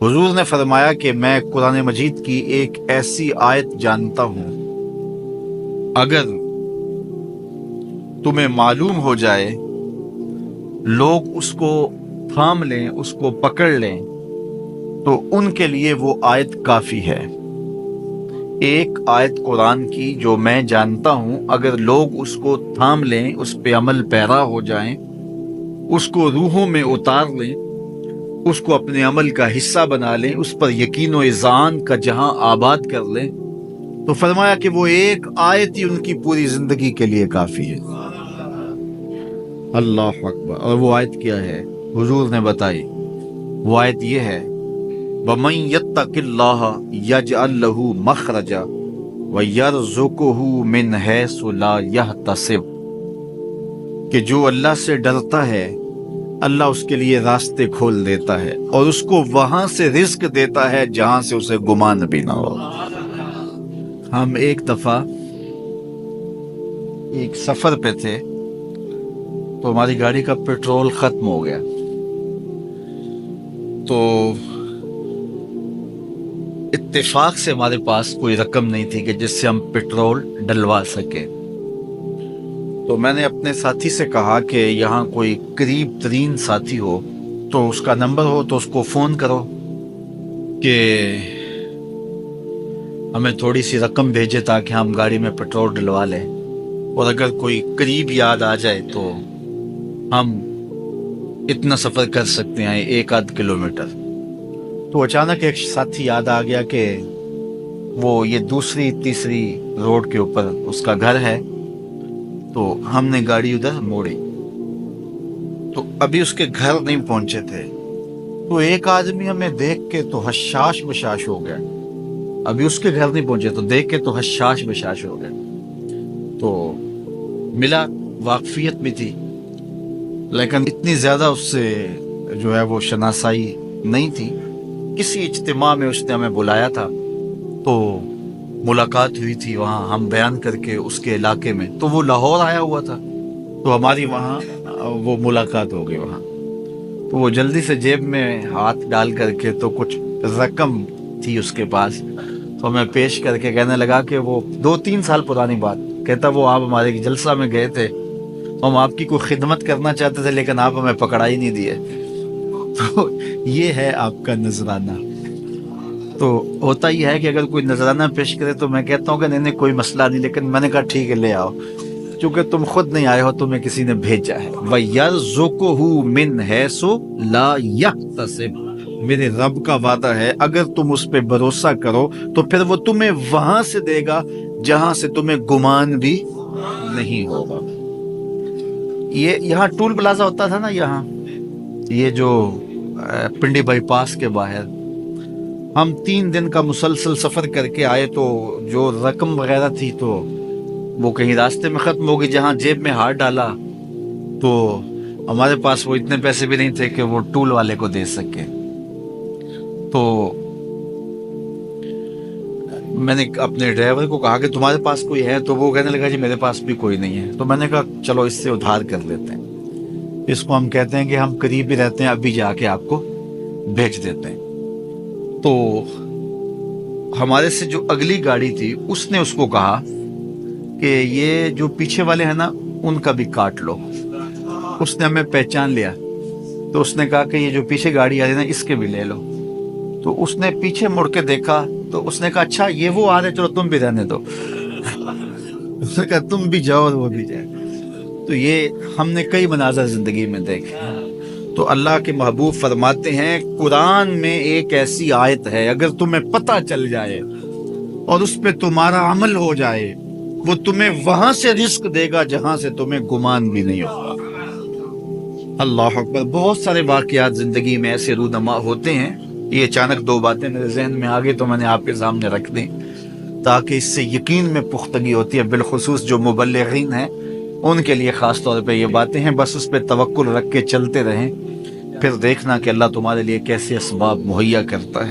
حضور نے فرمایا کہ میں قرآن مجید کی ایک ایسی آیت جانتا ہوں، اگر تمہیں معلوم ہو جائے، لوگ اس کو تھام لیں، اس کو پکڑ لیں، تو ان کے لیے وہ آیت کافی ہے۔ ایک آیت قرآن کی جو میں جانتا ہوں، اگر لوگ اس کو تھام لیں، اس پہ عمل پیرا ہو جائیں، اس کو روحوں میں اتار لیں، اس کو اپنے عمل کا حصہ بنا لیں، اس پر یقین و اذعان کا جہاں آباد کر لیں، تو فرمایا کہ وہ ایک آیت ہی ان کی پوری زندگی کے لیے کافی ہے۔ اللہ اکبر۔ اور وہ آیت کیا ہے؟ حضور نے بتائی، وہ آیت یہ ہے، وَمَن يَتَّقِ اللَّهَ يَجْعَل لَّهُ مَخْرَجًا وَيَرْزُقْهُ مِنْ حَيْثُ لَا يَحْتَسِبُ، کہ جو اللہ سے ڈرتا ہے اللہ اس کے لیے راستے کھول دیتا ہے اور اس کو وہاں سے رزق دیتا ہے جہاں سے اسے گمان بھی نہ ہو۔ ہم ایک دفعہ ایک سفر پہ تھے تو ہماری گاڑی کا پیٹرول ختم ہو گیا، تو اتفاق سے ہمارے پاس کوئی رقم نہیں تھی کہ جس سے ہم پیٹرول ڈلوا سکیں۔ تو میں نے اپنے ساتھی سے کہا کہ یہاں کوئی قریب ترین ساتھی ہو تو اس کا نمبر ہو تو اس کو فون کرو کہ ہمیں تھوڑی سی رقم بھیجے تاکہ ہم گاڑی میں پیٹرول ڈلوا لیں، اور اگر کوئی قریب یاد آ جائے تو ہم اتنا سفر کر سکتے ہیں، 1-8 کلومیٹر۔ تو اچانک ایک ساتھی یاد آ گیا کہ وہ یہ دوسری تیسری روڈ کے اوپر اس کا گھر ہے، تو ہم نے گاڑی ادھر موڑی، تو ابھی اس کے گھر نہیں پہنچے تھے، تو ایک آدمی ہمیں دیکھ کے تو حشاش بشاش ہو گیا۔ ابھی اس کے گھر نہیں پہنچے تو دیکھ کے تو حشاش بشاش ہو گیا۔ تو ملا، واقفیت بھی تھی، لیکن اتنی زیادہ اس سے جو ہے وہ شناسائی نہیں تھی۔ کسی اجتماع میں اس نے ہمیں بلایا تھا تو ملاقات ہوئی تھی وہاں، ہم بیان کر کے اس کے علاقے میں، تو وہ لاہور آیا ہوا تھا، تو ہماری وہاں وہ ملاقات ہو گئی وہاں۔ تو وہ جلدی سے جیب میں ہاتھ ڈال کر کے تو کچھ رقم تھی اس کے پاس، تو ہمیں پیش کر کے کہنے لگا کہ وہ 2-3 سال پرانی بات، کہتا وہ آپ ہمارے جلسہ میں گئے تھے، ہم آپ کی کوئی خدمت کرنا چاہتے تھے لیکن آپ ہمیں پکڑا ہی نہیں دیے۔ تو یہ ہے آپ کا نذرانہ۔ تو ہوتا ہی ہے کہ اگر کوئی نذرانہ پیش کرے تو میں کہتا ہوں کہ نہیں کوئی مسئلہ نہیں، لیکن میں نے کہا ٹھیک ہے لے آؤ، چونکہ تم خود نہیں آئے ہو، تمہیں کسی نے بھیجا ہے۔ وَيَرْزُقُهُ مِنْ حَيْثُ لَا يَحْتَسِبُ، میرے رب کا وعدہ ہے اگر تم اس پہ بھروسہ کرو تو پھر وہ تمہیں وہاں سے دے گا جہاں سے تمہیں گمان بھی نہیں ہوگا۔ یہ یہاں ٹول پلازا ہوتا تھا نا، یہاں یہ جو پنڈی بائی پاس کے باہر، ہم 3 دن کا مسلسل سفر کر کے آئے، تو جو رقم وغیرہ تھی تو وہ کہیں راستے میں ختم ہو گئی۔ جہاں جیب میں ہاتھ ڈالا تو ہمارے پاس وہ اتنے پیسے بھی نہیں تھے کہ وہ ٹول والے کو دے سکے۔ تو میں نے اپنے ڈرائیور کو کہا کہ تمہارے پاس کوئی ہے، تو وہ کہنے لگا جی میرے پاس بھی کوئی نہیں ہے۔ تو میں نے کہا چلو اس سے ادھار کر لیتے ہیں، اس کو ہم کہتے ہیں کہ ہم قریب ہی رہتے ہیں، ابھی جا کے آپ کو بھیج دیتے ہیں۔ تو ہمارے سے جو اگلی گاڑی تھی اس نے اس کو کہا کہ یہ جو پیچھے والے ہیں نا ان کا بھی کاٹ لو۔ اس نے ہمیں پہچان لیا، تو اس نے کہا کہ یہ جو پیچھے گاڑی آ رہی ہے نا اس کے بھی لے لو۔ تو اس نے پیچھے مڑ کے دیکھا تو اس نے کہا اچھا یہ وہ آ رہے، چلو تم بھی رہنے دو۔ اس نے کہا تم بھی جاؤ اور وہ بھی جائے۔ تو یہ ہم نے کئی مناظر زندگی میں دیکھے۔ تو اللہ کے محبوب فرماتے ہیں قرآن میں ایک ایسی آیت ہے، اگر تمہیں پتہ چل جائے اور اس پہ تمہارا عمل ہو جائے، وہ تمہیں وہاں سے رزق دے گا جہاں سے تمہیں گمان بھی نہیں ہوگا۔ اللہ اکبر۔ بہت سارے واقعات زندگی میں ایسے رونما ہوتے ہیں، یہ اچانک 2 باتیں میرے ذہن میں آ گئی تو میں نے آپ کے سامنے رکھ دی تاکہ اس سے یقین میں پختگی ہوتی ہے، بالخصوص جو مبلغین ہیں ان کے لیے خاص طور پہ یہ باتیں ہیں۔ بس اس پہ توکل رکھ کے چلتے رہیں، پھر دیکھنا کہ اللہ تمہارے لیے کیسے اسباب مہیا کرتا ہے۔